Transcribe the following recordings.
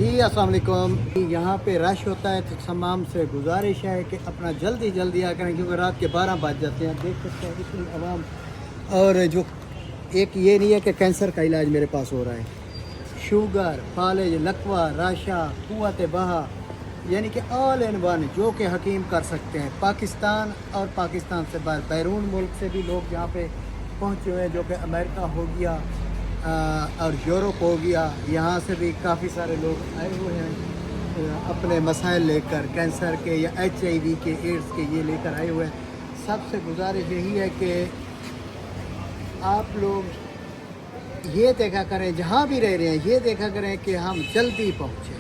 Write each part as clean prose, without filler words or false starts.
جی अस्सलाम वालेकुम। यहाँ पे रश होता है तो तमाम से गुजारिश है कि अपना जल्दी जल्दी आ करें क्योंकि रात के 12 बज जाते हैं। देख सकते हैं इतनी आवाम। और जो एक ये नहीं है कि कैंसर का इलाज मेरे पास हो रहा है, शुगर, फालिज, लकवा, राशा, कुव्वत बहा, यानी कि ऑल इन वन जो कि हकीम कर सकते हैं। पाकिस्तान और पाकिस्तान से बाहर बैरून मुल्क से भी लोग यहाँ पे पहुँचे हुए हैं, जो कि अमेरिका हो गया और यूरोप हो गया। यहाँ से भी काफ़ी सारे लोग आए हुए हैं अपने मसाइल लेकर, कैंसर के या HIV के, एड्स के, ये लेकर आए हुए हैं। सबसे गुजारिश यही है कि आप लोग ये देखा करें, जहाँ भी रह रहे हैं ये देखा करें कि हम जल्दी पहुँचें,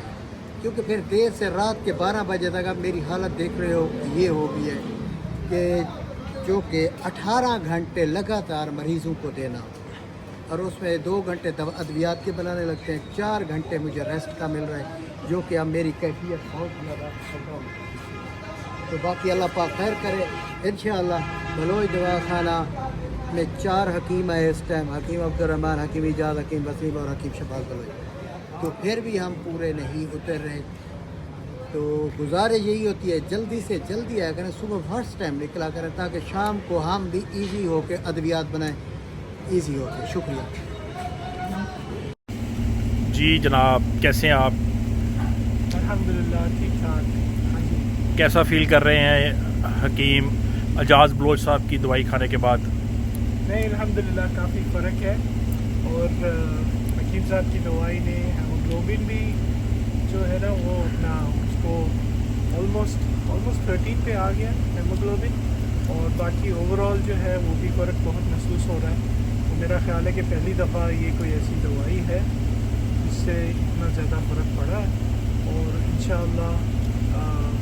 क्योंकि फिर देर से रात के 12 बजे तक आप मेरी हालत देख रहे हो ये हो गई है कि जो कि 18 घंटे लगातार मरीज़ों को देना, और उसमें 2 घंटे अद्वियात के बनाने लगते हैं, 4 घंटे मुझे रेस्ट का मिल रहा है, जो कि अब मेरी कैफियत बहुत ज़्यादा खराब है। तो बाकी अल्लाह पाक खैर करे इंशाअल्लाह। बलोच दवाखाना में 4 हकीम है इस टाइम, हकीम अब्दुर्रहमान, हकीम इजाज़, हकीम वसीम और हकीम शफात बलोच। तो फिर भी हम पूरे नहीं उतर रहे। तो गुजारिश यही होती है जल्दी से जल्दी आया करें, सुबह फर्स्ट टाइम निकला करें ताकि शाम को हम भी ईजी हो के अद्वियात बनाएँ, ईजी हो के। शुक्रिया जी जनाब, कैसे हैं आप? अल्हम्दुलिल्लाह ठीक ठाक। हाँ जी, कैसा फील कर रहे हैं हकीम एजाज बलोच साहब की दवाई खाने के बाद? नहीं अल्हम्दुलिल्लाह काफ़ी फ़र्क है। और हकीम साहब की दवाई ने हेमोग्लोबिन भी जो है ना वो अपना उसको ऑलमोस्ट 13 पे आ गया हेमोग्लोबिन, और बाकी ओवरऑल जो है वो भी फ़र्क बहुत महसूस हो रहा है। तो मेरा ख्याल है कि पहली दफ़ा ये कोई ऐसी दवाई है जिससे इतना ज़्यादा फ़र्क पड़ा है। और इंशाअल्लाह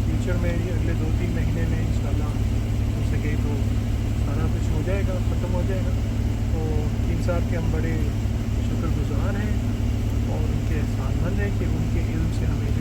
फ्यूचर में ये अगले 2-3 महीने में इंशाअल्लाह हो सके तो सारा कुछ हो जाएगा, ख़त्म हो जाएगा। तो हकीम साहब के हम बड़े शुक्रगुज़ार हैं और उनके एहसानमंद हैं कि उनके इल्म से हमें